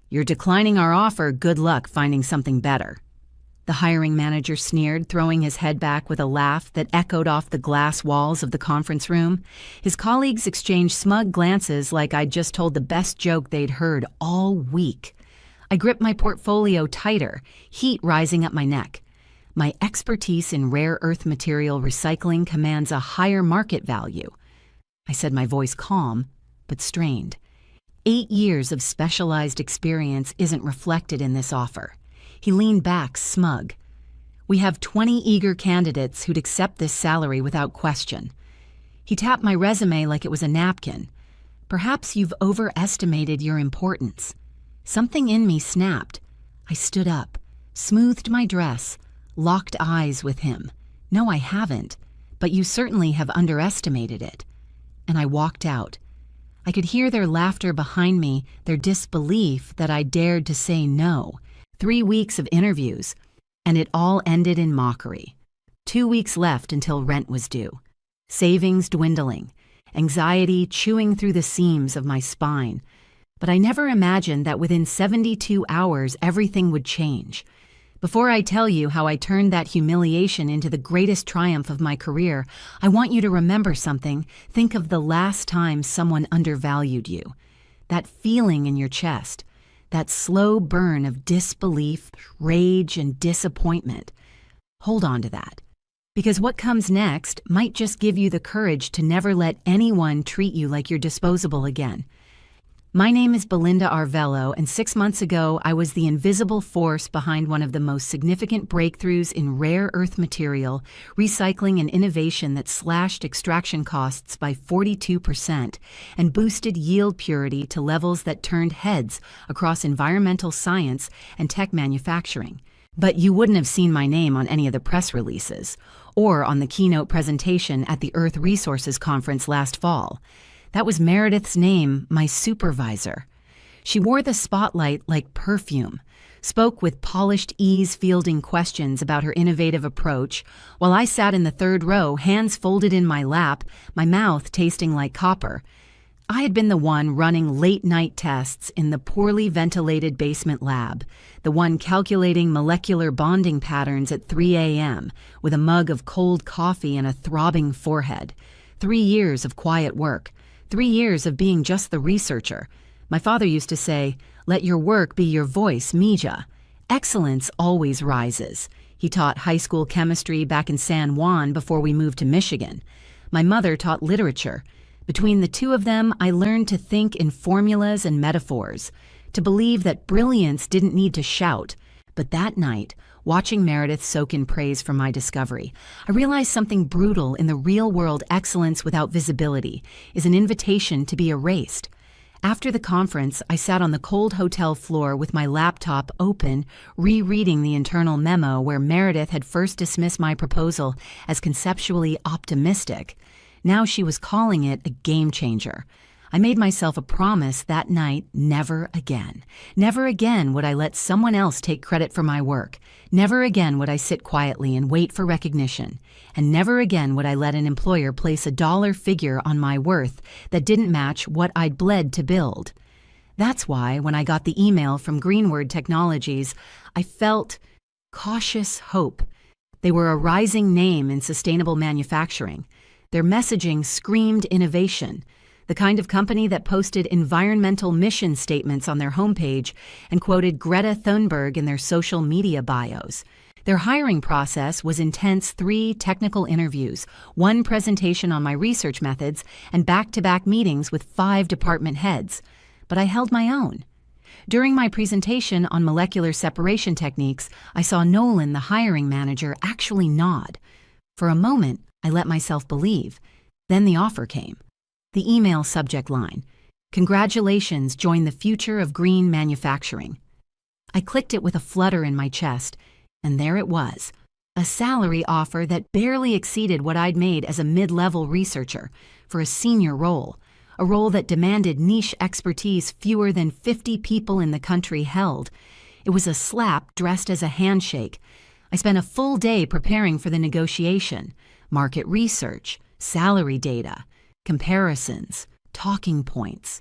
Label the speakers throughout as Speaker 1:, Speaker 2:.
Speaker 1: "You're declining our offer. Good luck finding something better." The hiring manager sneered, throwing his head back with a laugh that echoed off the glass walls of the conference room. His colleagues exchanged smug glances like I'd just told the best joke they'd heard all week. I gripped my portfolio tighter, heat rising up my neck. My expertise in rare earth material recycling commands a higher market value. I said, my voice calm, but strained. 8 years of specialized experience isn't reflected in this offer. He leaned back, smug. "We have 20 eager candidates who'd accept this salary without question." He tapped my resume like it was a napkin. "Perhaps you've overestimated your importance." Something in me snapped. I stood up, smoothed my dress, locked eyes with him. "No, I haven't, but you certainly have underestimated it." And I walked out. I could hear their laughter behind me, their disbelief that I dared to say no. 3 weeks of interviews, and it all ended in mockery. 2 weeks left until rent was due. Savings dwindling, anxiety chewing through the seams of my spine. But I never imagined that within 72 hours everything would change. Before I tell you how I turned that humiliation into the greatest triumph of my career, I want you to remember something. Think of the last time someone undervalued you. That feeling in your chest. That slow burn of disbelief, rage, and disappointment. Hold on to that. Because what comes next might just give you the courage to never let anyone treat you like you're disposable again. My name is Belinda Arvello, and 6 months ago, I was the invisible force behind one of the most significant breakthroughs in rare earth material, recycling and innovation that slashed extraction costs by 42% and boosted yield purity to levels that turned heads across environmental science and tech manufacturing. But you wouldn't have seen my name on any of the press releases, or on the keynote presentation at the Earth Resources Conference last fall. That was Meredith's name, my supervisor. She wore the spotlight like perfume, spoke with polished ease fielding questions about her innovative approach, while I sat in the third row, hands folded in my lap, my mouth tasting like copper. I had been the one running late-night tests in the poorly ventilated basement lab, the one calculating molecular bonding patterns at 3 a.m. with a mug of cold coffee and a throbbing forehead. 3 years of quiet work. 3 years of being just the researcher. My father used to say, "Let your work be your voice, Mija." Excellence always rises. He taught high school chemistry back in San Juan before we moved to Michigan. My mother taught literature. Between the two of them, I learned to think in formulas and metaphors, to believe that brilliance didn't need to shout. But that night, watching Meredith soak in praise for my discovery, I realized something brutal in the real-world excellence without visibility is an invitation to be erased. After the conference, I sat on the cold hotel floor with my laptop open, rereading the internal memo where Meredith had first dismissed my proposal as conceptually optimistic. Now she was calling it a game changer. I made myself a promise that night, never again. Never again would I let someone else take credit for my work. Never again would I sit quietly and wait for recognition. And never again would I let an employer place a dollar figure on my worth that didn't match what I'd bled to build. That's why, when I got the email from Greenword Technologies, I felt cautious hope. They were a rising name in sustainable manufacturing. Their messaging screamed innovation. The kind of company that posted environmental mission statements on their homepage and quoted Greta Thunberg in their social media bios. Their hiring process was intense: 3 technical interviews, 1 presentation on my research methods, and back-to-back meetings with 5 department heads. But I held my own. During my presentation on molecular separation techniques, I saw Nolan, the hiring manager, actually nod. For a moment, I let myself believe. Then the offer came. The email subject line: "Congratulations, join the future of green manufacturing." I clicked it with a flutter in my chest, and there it was, a salary offer that barely exceeded what I'd made as a mid-level researcher for a senior role, a role that demanded niche expertise fewer than 50 people in the country held. It was a slap dressed as a handshake. I spent a full day preparing for the negotiation: market research, salary data, comparisons, talking points.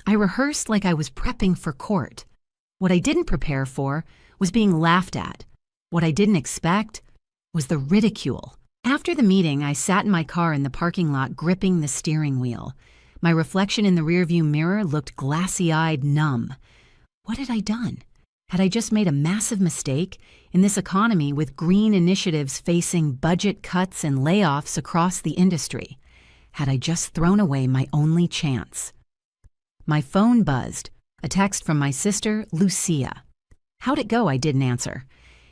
Speaker 1: I rehearsed like I was prepping for court. What I didn't prepare for was being laughed at. What I didn't expect was the ridicule. After the meeting, I sat in my car in the parking lot gripping the steering wheel. My reflection in the rearview mirror looked glassy-eyed numb. What had I done? Had I just made a massive mistake? In this economy with green initiatives facing budget cuts and layoffs across the industry, had I just thrown away my only chance? My phone buzzed, a text from my sister, Lucia. How'd it go? I didn't answer.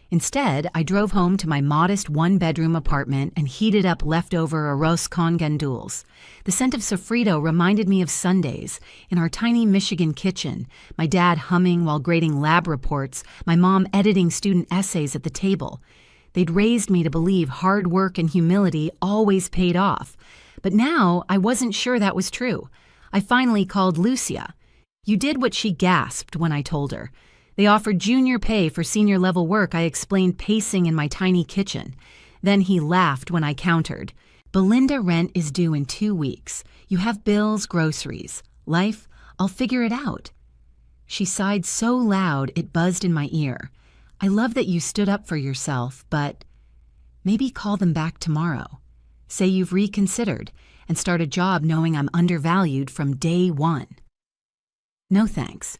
Speaker 1: Instead, I drove home to my modest one-bedroom apartment and heated up leftover arroz con gandules. The scent of sofrito reminded me of Sundays in our tiny Michigan kitchen, my dad humming while grading lab reports, my mom editing student essays at the table. They'd raised me to believe hard work and humility always paid off. But now I wasn't sure that was true. I finally called Lucia. You did what she gasped when I told her. They offered junior pay for senior-level work. I explained pacing in my tiny kitchen. Then he laughed when I countered. Belinda, rent is due in 2 weeks. You have bills, groceries. Life, I'll figure it out. She sighed so loud it buzzed in my ear. I love that you stood up for yourself, but maybe call them back tomorrow. Say you've reconsidered and start a job knowing I'm undervalued from day one. No thanks.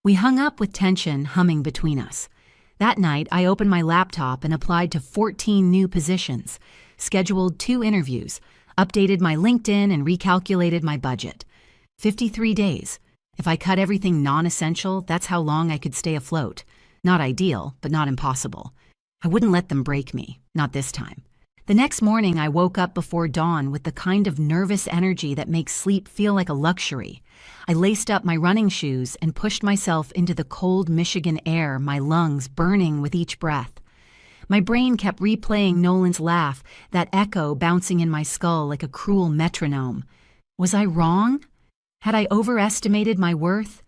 Speaker 1: We hung up with tension humming between us. That night, I opened my laptop and applied to 14 new positions, scheduled 2 interviews, updated my LinkedIn and recalculated my budget. 53 days. If I cut everything non-essential, that's how long I could stay afloat. Not ideal, but not impossible. I wouldn't let them break me, not this time. The next morning, I woke up before dawn with the kind of nervous energy that makes sleep feel like a luxury. I laced up my running shoes and pushed myself into the cold Michigan air, my lungs burning with each breath. My brain kept replaying Nolan's laugh, that echo bouncing in my skull like a cruel metronome. Was I wrong? Had I overestimated my worth?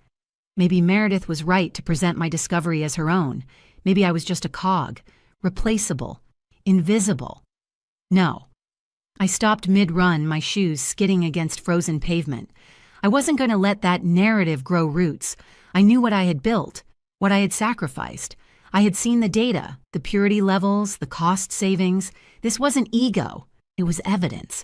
Speaker 1: Maybe Meredith was right to present my discovery as her own. Maybe I was just a cog, replaceable, invisible. No. I stopped mid-run, my shoes skidding against frozen pavement. I wasn't going to let that narrative grow roots. I knew what I had built, what I had sacrificed. I had seen the data, the purity levels, the cost savings. This wasn't ego. It was evidence.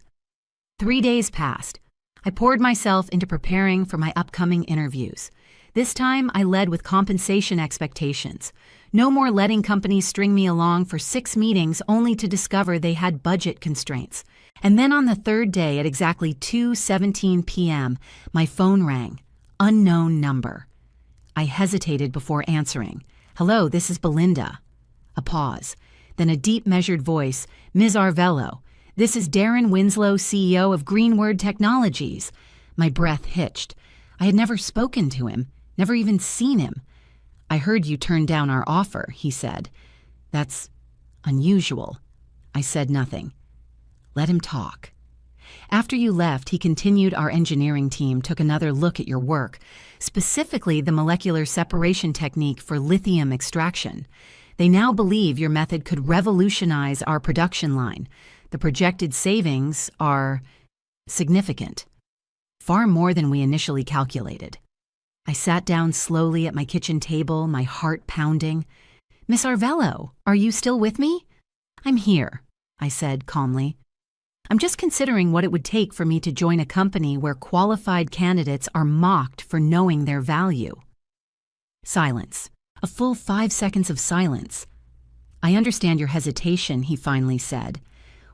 Speaker 1: 3 days passed. I poured myself into preparing for my upcoming interviews. This time, I led with compensation expectations. No more letting companies string me along for 6 meetings only to discover they had budget constraints. And then on the 3rd day at exactly 2:17 p.m., my phone rang. Unknown number. I hesitated before answering. Hello, this is Belinda. A pause. Then a deep measured voice. Ms. Arvello. This is Darren Winslow, CEO of Greenword Technologies. My breath hitched. I had never spoken to him, never even seen him. I heard you turned down our offer, he said. That's unusual. I said nothing. Let him talk. After you left, he continued, our engineering team took another look at your work, specifically the molecular separation technique for lithium extraction. They now believe your method could revolutionize our production line. The projected savings are significant, far more than we initially calculated. I sat down slowly at my kitchen table, my heart pounding. Miss Arvello, are you still with me? I'm here, I said calmly. I'm just considering what it would take for me to join a company where qualified candidates are mocked for knowing their value. Silence. A full 5 seconds of silence. I understand your hesitation, he finally said.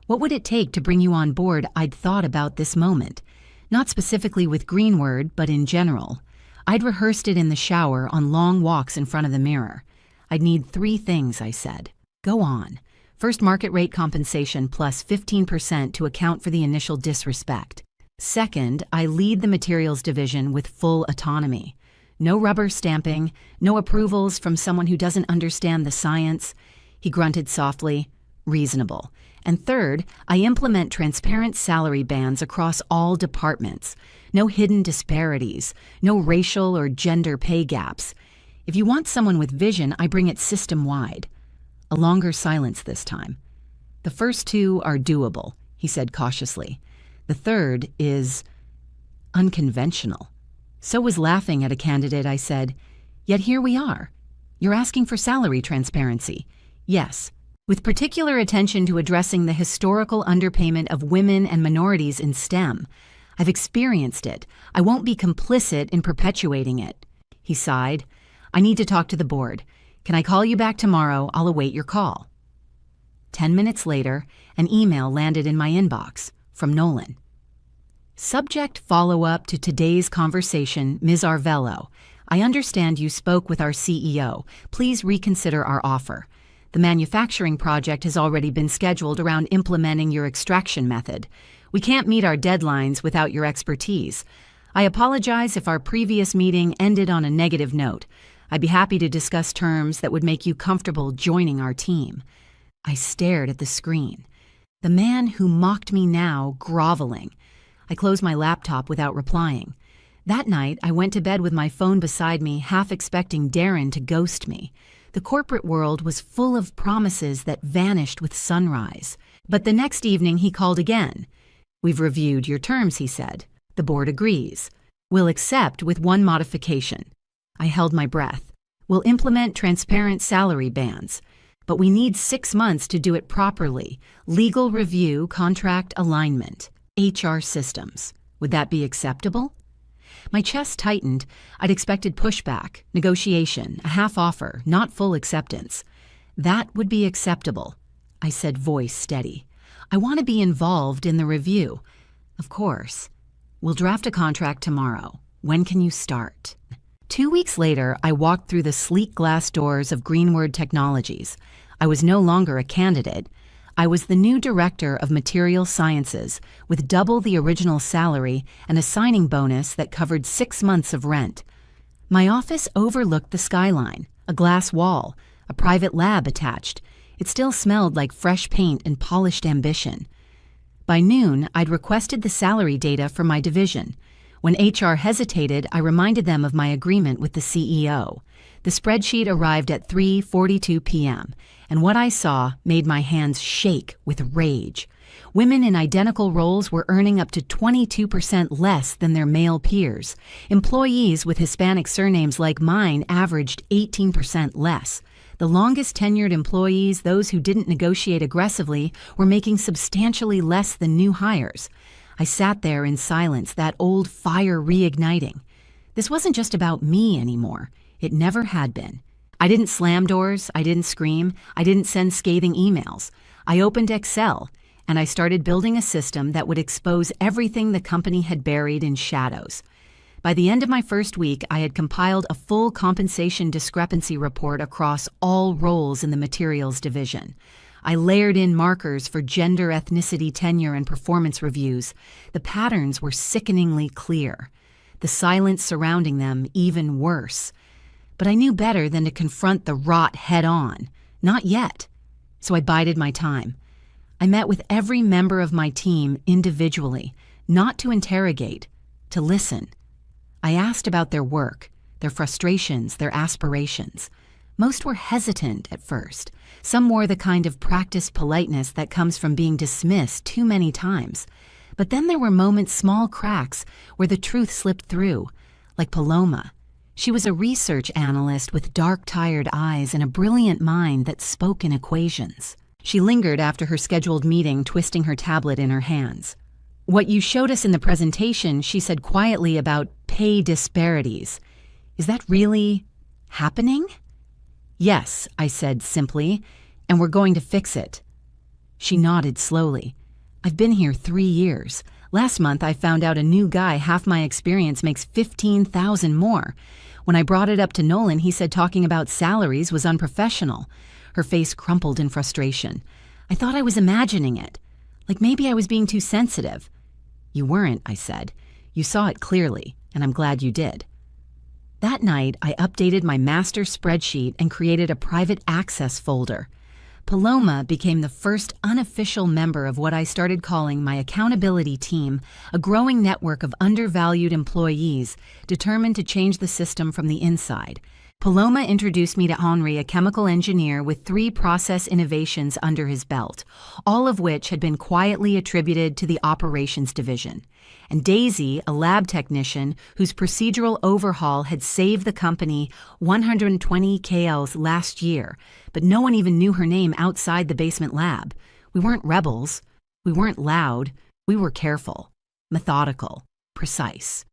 Speaker 1: What would it take to bring you on board? I'd thought about this moment. Not specifically with Greenword, but in general. I'd rehearsed it in the shower on long walks in front of the mirror. I'd need 3 things, I said. Go on. First, market rate compensation plus 15% to account for the initial disrespect. Second, I lead the materials division with full autonomy. No rubber stamping, no approvals from someone who doesn't understand the science. He grunted softly. Reasonable. And third, I implement transparent salary bands across all departments. No hidden disparities, no racial or gender pay gaps. If you want someone with vision, I bring it system-wide. A longer silence this time. The first 2 are doable, he said cautiously. The third is unconventional. So was laughing at a candidate, I said, Yet here we are. You're asking for salary transparency. Yes, with particular attention to addressing the historical underpayment of women and minorities in STEM. I've experienced it. I won't be complicit in perpetuating it. He sighed. I need to talk to the board. Can I call you back tomorrow? I'll await your call. 10 minutes later, an email landed in my inbox from Nolan. Subject follow-up to today's conversation, Ms. Arvello. I understand you spoke with our CEO. Please reconsider our offer. The manufacturing project has already been scheduled around implementing your extraction method. We can't meet our deadlines without your expertise. I apologize if our previous meeting ended on a negative note. I'd be happy to discuss terms that would make you comfortable joining our team. I stared at the screen. The man who mocked me now groveling. I closed my laptop without replying. That night, I went to bed with my phone beside me, half expecting Darren to ghost me. The corporate world was full of promises that vanished with sunrise. But the next evening, he called again. We've reviewed your terms, he said. The board agrees. We'll accept with one modification. I held my breath. We'll implement transparent salary bands. But we need 6 months to do it properly. Legal review, contract alignment, HR systems. Would that be acceptable? My chest tightened. I'd expected pushback, negotiation, a half offer, not full acceptance. That would be acceptable, I said, voice steady. I want to be involved in the review. Of course. We'll draft a contract tomorrow. When can you start? 2 weeks later, I walked through the sleek glass doors of Greenward Technologies. I was no longer a candidate. I was the new director of material sciences, with double the original salary and a signing bonus that covered 6 months of rent. My office overlooked the skyline, a glass wall, a private lab attached. It still smelled like fresh paint and polished ambition. By noon, I'd requested the salary data for my division. When HR hesitated, I reminded them of my agreement with the CEO. The spreadsheet arrived at 3:42 p.m., and what I saw made my hands shake with rage. Women in identical roles were earning up to 22% less than their male peers. Employees with Hispanic surnames like mine averaged 18% less. The longest tenured employees, those who didn't negotiate aggressively, were making substantially less than new hires. I sat there in silence, that old fire reigniting. This wasn't just about me anymore. It never had been. I didn't slam doors, I didn't scream, I didn't send scathing emails. I opened Excel, and I started building a system that would expose everything the company had buried in shadows. By the end of my first week, I had compiled a full compensation discrepancy report across all roles in the materials division. I layered in markers for gender, ethnicity, tenure, and performance reviews. The patterns were sickeningly clear. The silence surrounding them even worse. But I knew better than to confront the rot head-on. Not yet. So I bided my time. I met with every member of my team individually, not to interrogate, to listen. I asked about their work, their frustrations, their aspirations. Most were hesitant at first. Some wore the kind of practiced politeness that comes from being dismissed too many times. But then there were moments, small cracks, where the truth slipped through, like Paloma. She was a research analyst with dark, tired eyes and a brilliant mind that spoke in equations. She lingered after her scheduled meeting, twisting her tablet in her hands. What you showed us in the presentation, she said quietly, about pay disparities. Is that really happening? Yes, I said simply, and we're going to fix it. She nodded slowly. I've been here 3 years. Last month, I found out a new guy half my experience makes $15,000 more. When I brought it up to Nolan, he said talking about salaries was unprofessional. Her face crumpled in frustration. I thought I was imagining it. Like maybe I was being too sensitive. You weren't, I said. You saw it clearly, and I'm glad you did. That night, I updated my master spreadsheet and created a private access folder. Paloma became the first unofficial member of what I started calling my accountability team, a growing network of undervalued employees determined to change the system from the inside. Paloma introduced me to Henri, a chemical engineer with 3 process innovations under his belt, all of which had been quietly attributed to the operations division. And Daisy, a lab technician whose procedural overhaul had saved the company 120 KLs last year, but no one even knew her name outside the basement lab. We weren't rebels. We weren't loud. We were careful, methodical, precise.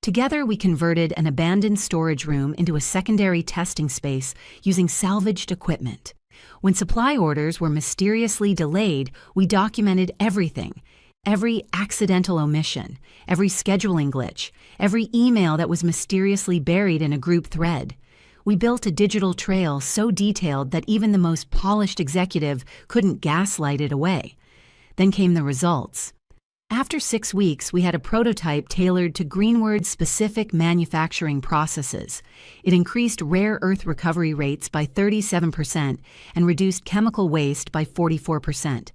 Speaker 1: Together, we converted an abandoned storage room into a secondary testing space using salvaged equipment. When supply orders were mysteriously delayed, we documented everything. Every accidental omission, every scheduling glitch, every email that was mysteriously buried in a group thread. We built a digital trail so detailed that even the most polished executive couldn't gaslight it away. Then came the results. After 6 weeks, we had a prototype tailored to Greenwood's specific manufacturing processes. It increased rare earth recovery rates by 37% and reduced chemical waste by 44%.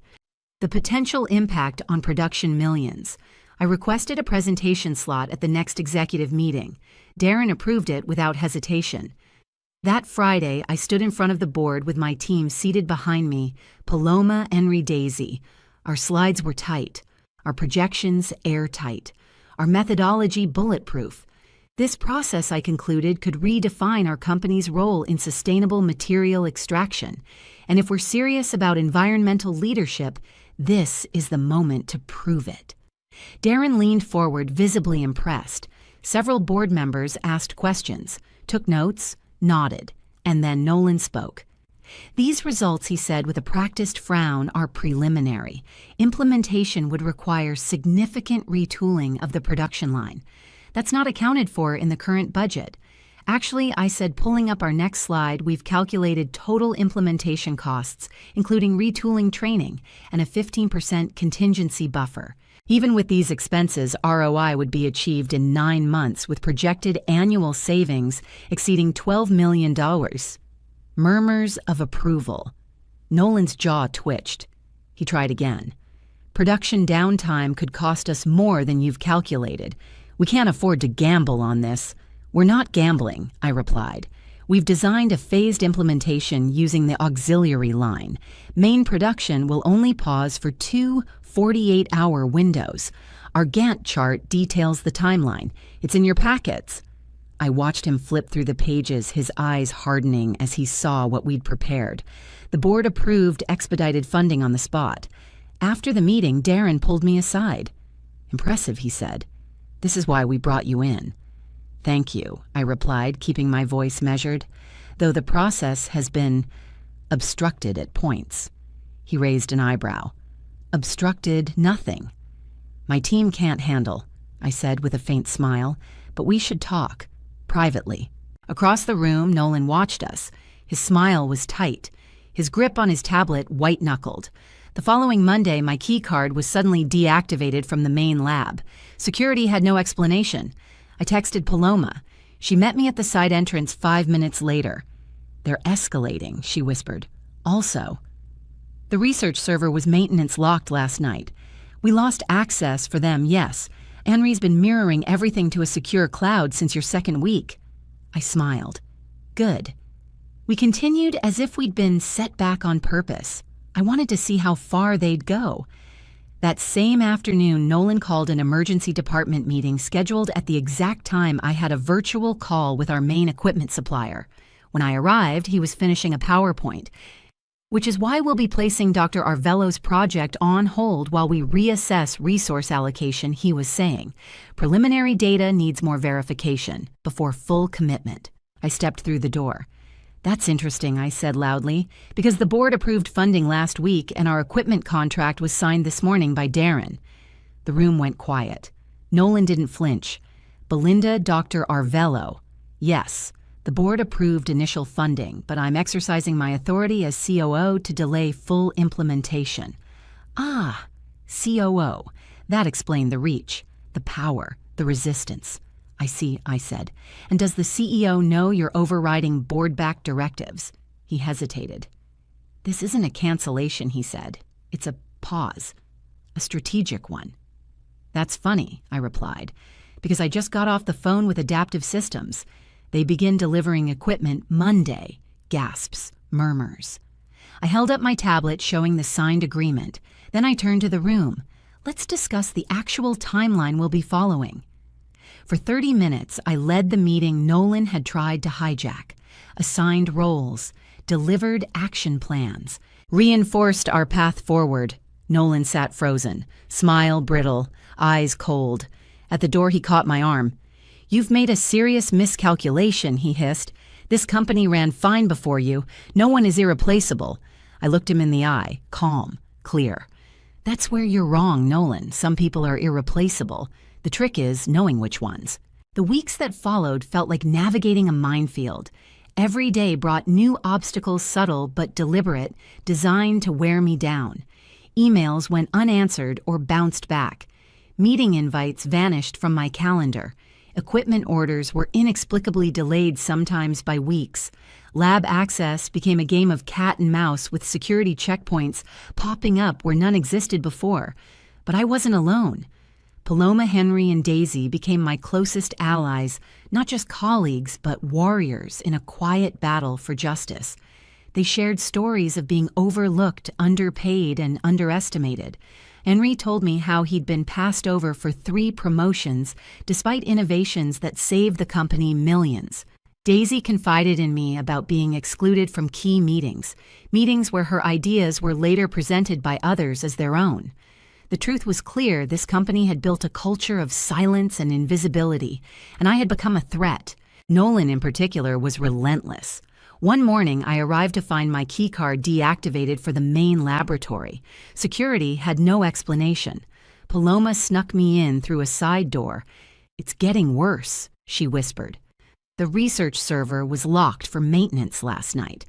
Speaker 1: The potential impact on production millions. I requested a presentation slot at the next executive meeting. Darren approved it without hesitation. That Friday, I stood in front of the board with my team seated behind me, Paloma, Henri, Daisy. Our slides were tight. Our projections airtight, our methodology bulletproof. This process, I concluded, could redefine our company's role in sustainable material extraction. And if we're serious about environmental leadership, this is the moment to prove it. Darren leaned forward, visibly impressed. Several board members asked questions, took notes, nodded, and then Nolan spoke. These results, he said with a practiced frown, are preliminary. Implementation would require significant retooling of the production line. That's not accounted for in the current budget. Actually, I said, pulling up our next slide, we've calculated total implementation costs, including retooling training and a 15% contingency buffer. Even with these expenses, ROI would be achieved in 9 months with projected annual savings exceeding $12 million. Murmurs of approval. Nolan's jaw twitched. He tried again. Production downtime could cost us more than you've calculated. We can't afford to gamble on this. We're not gambling, I replied. We've designed a phased implementation using the auxiliary line. Main production will only pause for 2 48-hour windows. Our Gantt chart details the timeline. It's in your packets. I watched him flip through the pages, his eyes hardening as he saw what we'd prepared. The board approved expedited funding on the spot. After the meeting, Darren pulled me aside. Impressive, he said. This is why we brought you in. Thank you, I replied, keeping my voice measured, though the process has been obstructed at points. He raised an eyebrow. Obstructed nothing. My team can't handle, I said with a faint smile, but we should talk. Privately. Across the room, Nolan watched us. His smile was tight. His grip on his tablet white-knuckled. The following Monday, my key card was suddenly deactivated from the main lab. Security had no explanation. I texted Paloma. She met me at the side entrance 5 minutes later. They're escalating, she whispered. Also, the research server was maintenance locked last night. We lost access for them, yes. Henri's been mirroring everything to a secure cloud since your 2nd week. I smiled. Good. We continued as if we'd been set back on purpose. I wanted to see how far they'd go. That same afternoon, Nolan called an emergency department meeting scheduled at the exact time I had a virtual call with our main equipment supplier. When I arrived, he was finishing a PowerPoint, which is why we'll be placing Dr. Arvello's project on hold while we reassess resource allocation, he was saying. Preliminary data needs more verification before full commitment. I stepped through the door. That's interesting, I said loudly, because the board approved funding last week and our equipment contract was signed this morning by Darren. The room went quiet. Nolan didn't flinch. Belinda, Dr. Arvello. Yes. The board approved initial funding, but I'm exercising my authority as COO to delay full implementation. Ah, COO. That explained the reach, the power, the resistance. I see, I said. And does the CEO know you're overriding board-backed directives? He hesitated. This isn't a cancellation, he said. It's a pause, a strategic one. That's funny, I replied, because I just got off the phone with Adaptive Systems. They begin delivering equipment Monday. Gasps, murmurs. I held up my tablet showing the signed agreement. Then I turned to the room. Let's discuss the actual timeline we'll be following. For 30 minutes, I led the meeting Nolan had tried to hijack. Assigned roles, delivered action plans, reinforced our path forward. Nolan sat frozen, smile brittle, eyes cold. At the door, he caught my arm. "You've made a serious miscalculation," he hissed. "This company ran fine before you. No one is irreplaceable." I looked him in the eye, calm, clear. "That's where you're wrong, Nolan. Some people are irreplaceable. The trick is knowing which ones." The weeks that followed felt like navigating a minefield. Every day brought new obstacles, subtle but deliberate, designed to wear me down. Emails went unanswered or bounced back. Meeting invites vanished from my calendar. Equipment orders were inexplicably delayed, sometimes by weeks. Lab access became a game of cat and mouse, with security checkpoints popping up where none existed before. But I wasn't alone. Paloma, Henry, and Daisy became my closest allies, not just colleagues, but warriors in a quiet battle for justice. They shared stories of being overlooked, underpaid, and underestimated. Henry told me how he'd been passed over for 3 promotions, despite innovations that saved the company millions. Daisy confided in me about being excluded from key meetings where her ideas were later presented by others as their own. The truth was clear: this company had built a culture of silence and invisibility, and I had become a threat. Nolan, in particular, was relentless. One morning, I arrived to find my keycard deactivated for the main laboratory. Security had no explanation. Paloma snuck me in through a side door. "It's getting worse," she whispered. "The research server was locked for maintenance last night.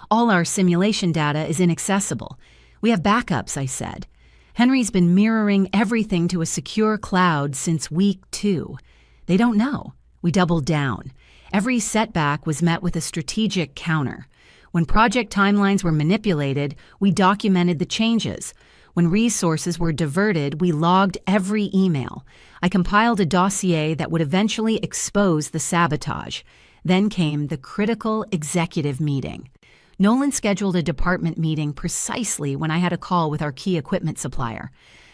Speaker 1: All our simulation data is inaccessible. We have backups," I said. "Henry's been mirroring everything to a secure cloud since week 2. They don't know." We doubled down. Every setback was met with a strategic counter. When project timelines were manipulated, we documented the changes. When resources were diverted, we logged every email. I compiled a dossier that would eventually expose the sabotage. Then came the critical executive meeting. Nolan scheduled a department meeting precisely when I had a call with our key equipment supplier.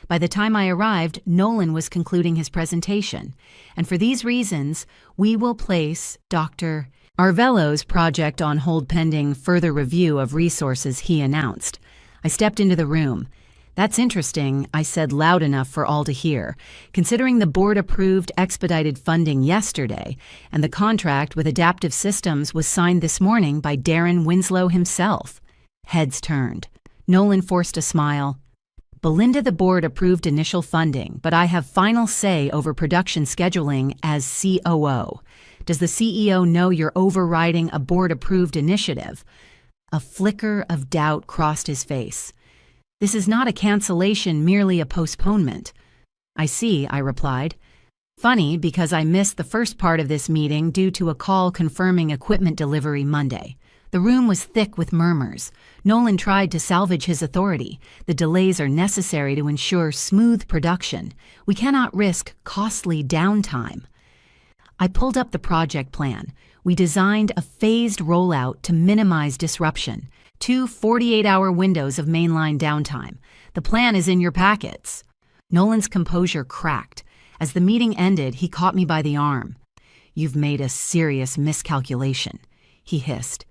Speaker 1: By the time I arrived, Nolan was concluding his presentation. And for these reasons, we will place Dr. Arvello's project on hold pending further review of resources, he announced. I stepped into the room. "That's interesting," I said loud enough for all to hear, "considering the board approved expedited funding yesterday, and the contract with Adaptive Systems was signed this morning by Darren Winslow himself." Heads turned. Nolan forced a smile. "Belinda, the board approved initial funding, but I have final say over production scheduling as COO. Does the CEO know you're overriding a board-approved initiative?" A flicker of doubt crossed his face. "This is not a cancellation, merely a postponement." "I see," I replied. "Funny, because I missed the first part of this meeting due to a call confirming equipment delivery Monday." The room was thick with murmurs. Nolan tried to salvage his authority. "The delays are necessary to ensure smooth production. We cannot risk costly downtime." I pulled up the project plan. We designed a phased rollout to minimize disruption. 2 48-hour windows of mainline downtime. The plan is in your packets. Nolan's composure cracked. As the meeting ended, he caught me by the arm. "You've made a serious miscalculation," he hissed.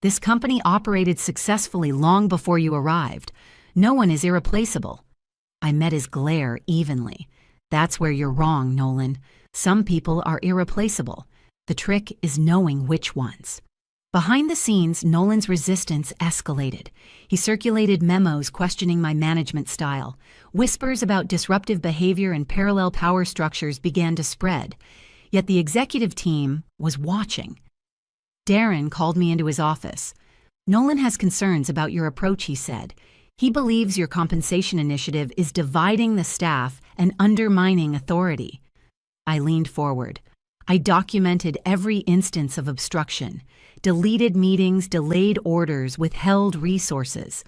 Speaker 1: "This company operated successfully long before you arrived. No one is irreplaceable." I met his glare evenly. "That's where you're wrong, Nolan. Some people are irreplaceable. The trick is knowing which ones." Behind the scenes, Nolan's resistance escalated. He circulated memos questioning my management style. Whispers about disruptive behavior and parallel power structures began to spread. Yet the executive team was watching. Darren called me into his office. "Nolan has concerns about your approach," he said. "He believes your compensation initiative is dividing the staff and undermining authority." I leaned forward. I documented every instance of obstruction: deleted meetings, delayed orders, withheld resources.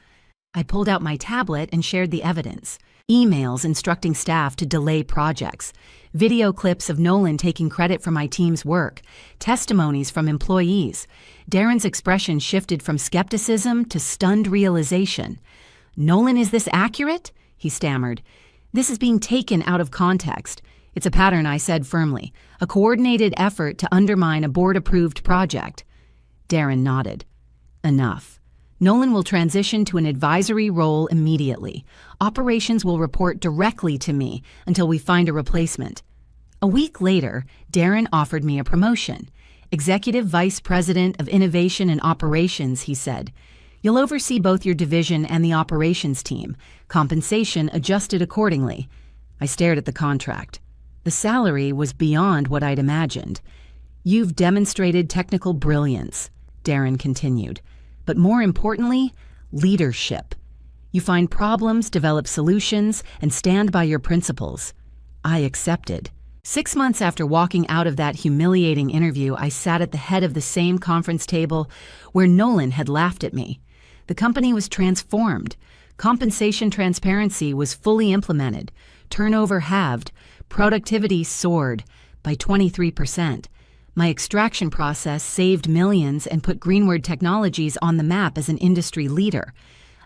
Speaker 1: I pulled out my tablet and shared the evidence. Emails instructing staff to delay projects, video clips of Nolan taking credit for my team's work, testimonies from employees. Darren's expression shifted from skepticism to stunned realization. "Nolan, is this accurate?" he stammered. "This is being taken out of context. It's a pattern," I said firmly. "A coordinated effort to undermine a board-approved project." Darren nodded. "Enough. Nolan will transition to an advisory role immediately. Operations will report directly to me until we find a replacement." A week later, Darren offered me a promotion. "Executive Vice President of Innovation and Operations," he said. "You'll oversee both your division and the operations team. Compensation adjusted accordingly." I stared at the contract. The salary was beyond what I'd imagined. "You've demonstrated technical brilliance," Darren continued. "But more importantly, leadership. You find problems, develop solutions, and stand by your principles." I accepted. 6 months after walking out of that humiliating interview, I sat at the head of the same conference table where Nolan had laughed at me. The company was transformed. Compensation transparency was fully implemented. Turnover halved. Productivity soared by 23%. My extraction process saved millions and put Greenward Technologies on the map as an industry leader.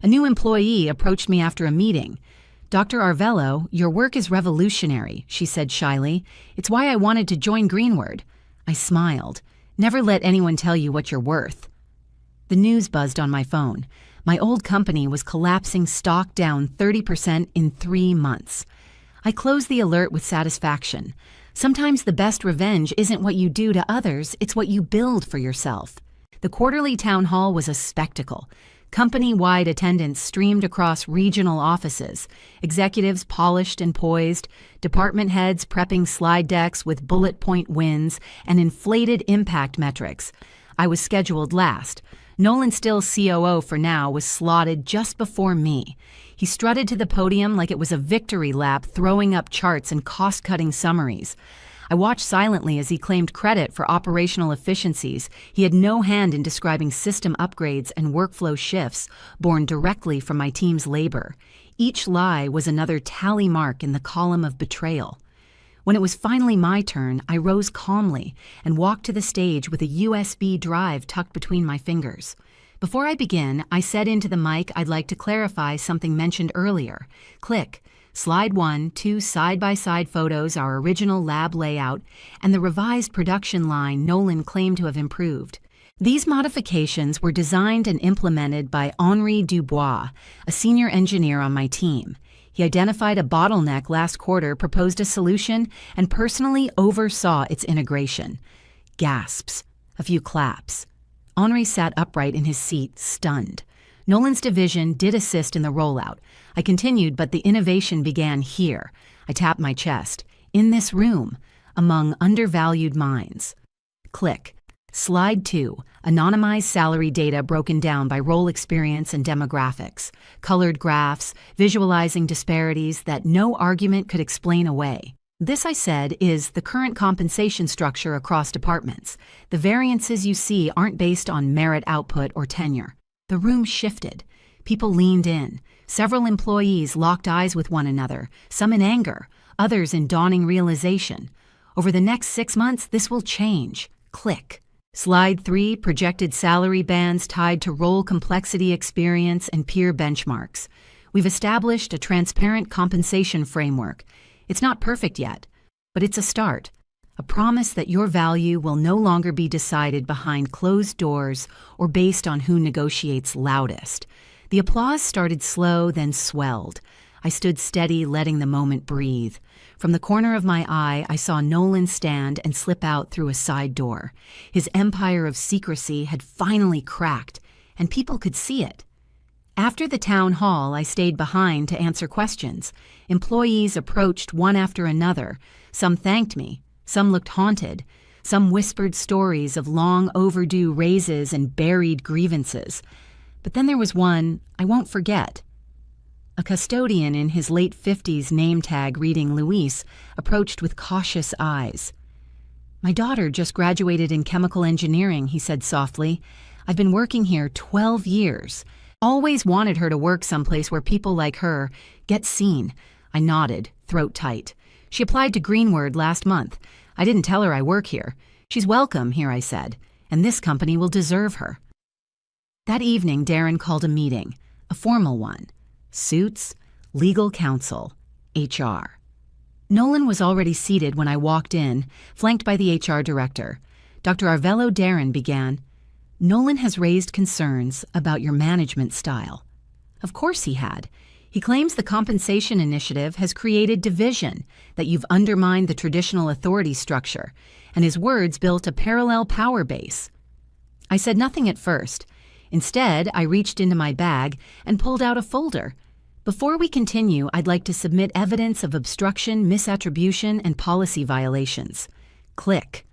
Speaker 1: A new employee approached me after a meeting. "Dr. Arvello, your work is revolutionary," she said shyly. "It's why I wanted to join Greenward." I smiled. "Never let anyone tell you what you're worth." The news buzzed on my phone. My old company was collapsing, stock down 30% in 3 months. I closed the alert with satisfaction. Sometimes the best revenge isn't what you do to others, it's what you build for yourself. The quarterly town hall was a spectacle. Company-wide attendance streamed across regional offices, executives polished and poised, department heads prepping slide decks with bullet point wins and inflated impact metrics. I was scheduled last. Nolan, still COO for now, was slotted just before me. He strutted to the podium like it was a victory lap, throwing up charts and cost-cutting summaries. I watched silently as he claimed credit for operational efficiencies. He had no hand in describing system upgrades and workflow shifts born directly from my team's labor. Each lie was another tally mark in the column of betrayal. When it was finally my turn, I rose calmly and walked to the stage with a USB drive tucked between my fingers. Before I begin, I said into the mic I'd like to clarify something mentioned earlier. Click. Slide 1, 2 side-by-side photos, our original lab layout, and the revised production line Nolan claimed to have improved. These modifications were designed and implemented by Henri Dubois, a senior engineer on my team. He identified a bottleneck last quarter, proposed a solution, and personally oversaw its integration. Gasps. A few claps. Henri sat upright in his seat, stunned. Nolan's division did assist in the rollout. I continued, but the innovation began here. I tapped my chest. In this room, among undervalued minds. Click. Slide 2. Anonymized salary data broken down by role experience and demographics. Colored graphs, visualizing disparities that no argument could explain away. This, I said, is the current compensation structure across departments. The variances you see aren't based on merit output or tenure. The room shifted. People leaned in. Several employees locked eyes with one another, some in anger, others in dawning realization. Over the next 6 months, this will change. Click. Slide 3, projected salary bands tied to role complexity, experience, and peer benchmarks. We've established a transparent compensation framework. It's not perfect yet, but it's a start. A promise that your value will no longer be decided behind closed doors or based on who negotiates loudest. The applause started slow, then swelled. I stood steady, letting the moment breathe. From the corner of my eye, I saw Nolan stand and slip out through a side door. His empire of secrecy had finally cracked, and people could see it. After the town hall, I stayed behind to answer questions. Employees approached one after another. Some thanked me. Some looked haunted. Some whispered stories of long overdue raises and buried grievances. But then there was one I won't forget. A custodian in his late 50s, name tag reading Luis, approached with cautious eyes. "My daughter just graduated in chemical engineering," he said softly. "I've been working here 12 years. Always wanted her to work someplace where people like her get seen. I nodded, throat tight. She applied to Greenward last month. I didn't tell her I work here. She's welcome here, I said, and this company will deserve her. That evening, Darren called a meeting, a formal one. Suits, legal counsel, HR. Nolan was already seated when I walked in, flanked by the HR director. Dr. Arvello Darren began, "Nolan has raised concerns about your management style." Of course he had. He claims the compensation initiative has created division, that you've undermined the traditional authority structure, and his words built a parallel power base. I said nothing at first. Instead, I reached into my bag and pulled out a folder. Before we continue, I'd like to submit evidence of obstruction, misattribution, and policy violations. Click.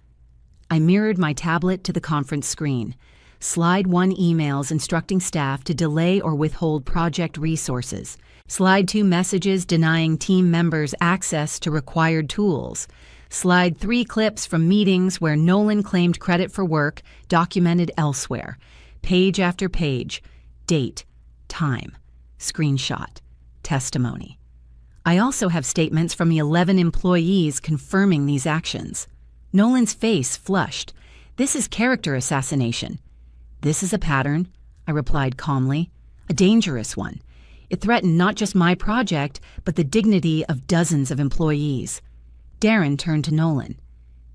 Speaker 1: I mirrored my tablet to the conference screen. Slide 1 emails instructing staff to delay or withhold project resources. Slide 2 messages denying team members access to required tools. Slide 3 clips from meetings where Nolan claimed credit for work documented elsewhere. Page after page. Date. Time. Screenshot. Testimony. I also have statements from the 11 employees confirming these actions. Nolan's face flushed. This is character assassination. This is a pattern, I replied calmly, a dangerous one. It threatened not just my project, but the dignity of dozens of employees. Darren turned to Nolan.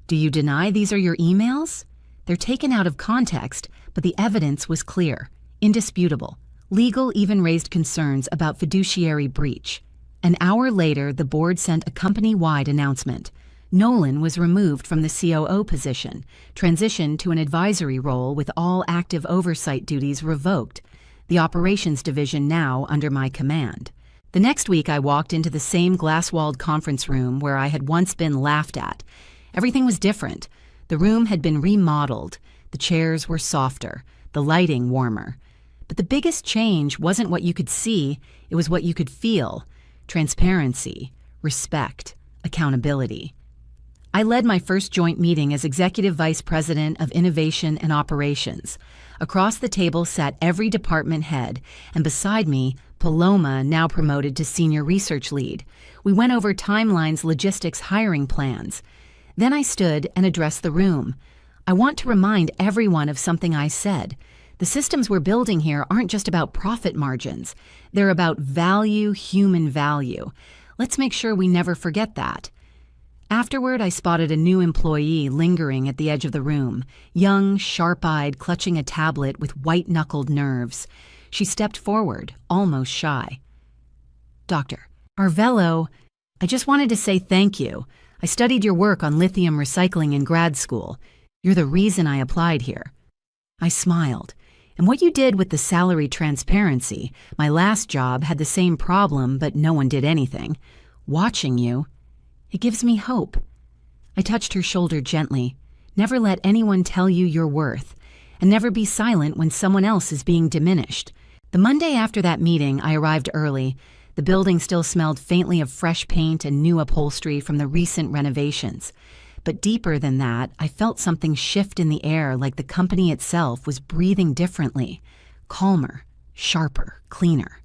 Speaker 1: Do you deny these are your emails? They're taken out of context, but the evidence was clear, indisputable. Legal even raised concerns about fiduciary breach. An hour later, the board sent a company-wide announcement. Nolan was removed from the COO position, transitioned to an advisory role with all active oversight duties revoked, the operations division now under my command. The next week I walked into the same glass-walled conference room where I had once been laughed at. Everything was different. The room had been remodeled. The chairs were softer, the lighting warmer. But the biggest change wasn't what you could see, it was what you could feel. Transparency, respect, accountability. I led my first joint meeting as Executive Vice President of Innovation and Operations. Across the table sat every department head, and beside me, Paloma, now promoted to Senior Research Lead. We went over timelines, logistics, hiring plans. Then I stood and addressed the room. I want to remind everyone of something I said. The systems we're building here aren't just about profit margins. They're about value, human value. Let's make sure we never forget that. Afterward, I spotted a new employee lingering at the edge of the room, young, sharp-eyed, clutching a tablet with white-knuckled nerves. She stepped forward, almost shy. Dr. Arvello, I just wanted to say thank you. I studied your work on lithium recycling in grad school. You're the reason I applied here. I smiled. And what you did with the salary transparency, my last job had the same problem, but no one did anything. Watching you, it gives me hope. I touched her shoulder gently. Never let anyone tell you your worth, and never be silent when someone else is being diminished. The Monday after that meeting, I arrived early. The building still smelled faintly of fresh paint and new upholstery from the recent renovations. But deeper than that, I felt something shift in the air, like the company itself was breathing differently, calmer, sharper, cleaner.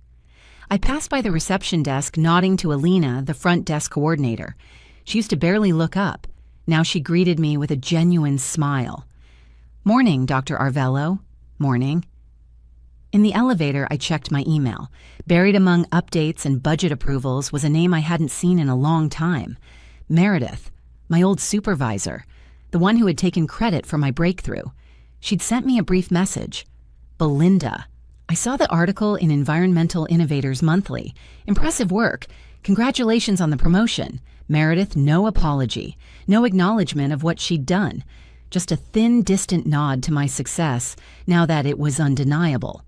Speaker 1: I passed by the reception desk, nodding to Alina, the front desk coordinator. She used to barely look up. Now she greeted me with a genuine smile. "Morning, Dr. Arvello." "Morning." In the elevator, I checked my email. Buried among updates and budget approvals was a name I hadn't seen in a long time. Meredith, my old supervisor, the one who had taken credit for my breakthrough. She'd sent me a brief message. Belinda. I saw the article in Environmental Innovators Monthly. Impressive work. Congratulations on the promotion. Meredith, no apology, no acknowledgement of what she'd done. Just a thin, distant nod to my success, now that it was undeniable.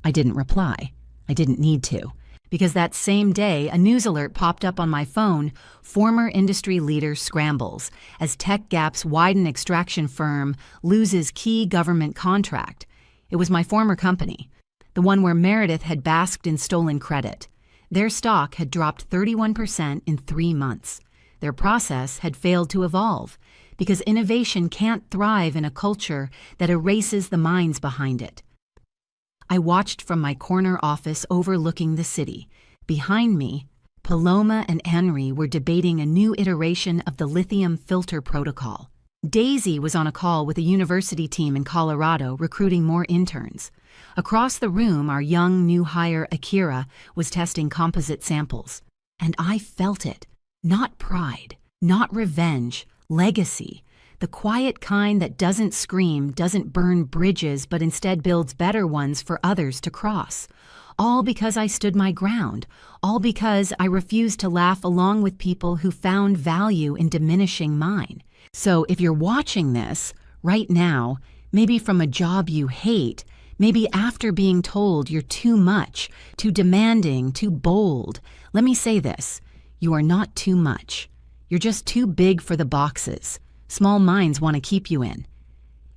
Speaker 1: I didn't reply. I didn't need to. Because that same day, a news alert popped up on my phone, former industry leader scrambles, as Tech Gap's Wyden extraction firm loses key government contract. It was my former company, the one where Meredith had basked in stolen credit. Their stock had dropped 31% in 3 months. Their process had failed to evolve, because innovation can't thrive in a culture that erases the minds behind it. I watched from my corner office overlooking the city. Behind me, Paloma and Henry were debating a new iteration of the lithium filter protocol. Daisy was on a call with a university team in Colorado recruiting more interns. Across the room, our young new hire Akira was testing composite samples. And I felt it. Not pride, not revenge, legacy. The quiet kind that doesn't scream, doesn't burn bridges, but instead builds better ones for others to cross. All because I stood my ground. All because I refused to laugh along with people who found value in diminishing mine. So if you're watching this right now, maybe from a job you hate, maybe after being told you're too much, too demanding, too bold, let me say this: you are not too much. You're just too big for the boxes small minds want to keep you in.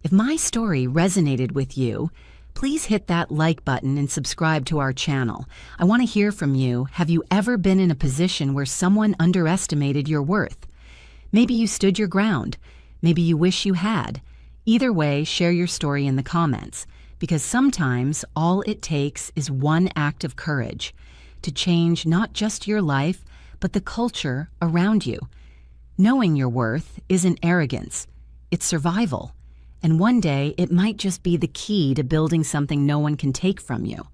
Speaker 1: If my story resonated with you, please hit that like button and subscribe to our channel. I want to hear from you. Have you ever been in a position where someone underestimated your worth? Maybe you stood your ground. Maybe you wish you had. Either way, share your story in the comments, because sometimes all it takes is one act of courage to change not just your life, but the culture around you. Knowing your worth isn't arrogance, it's survival. And one day, it might just be the key to building something no one can take from you.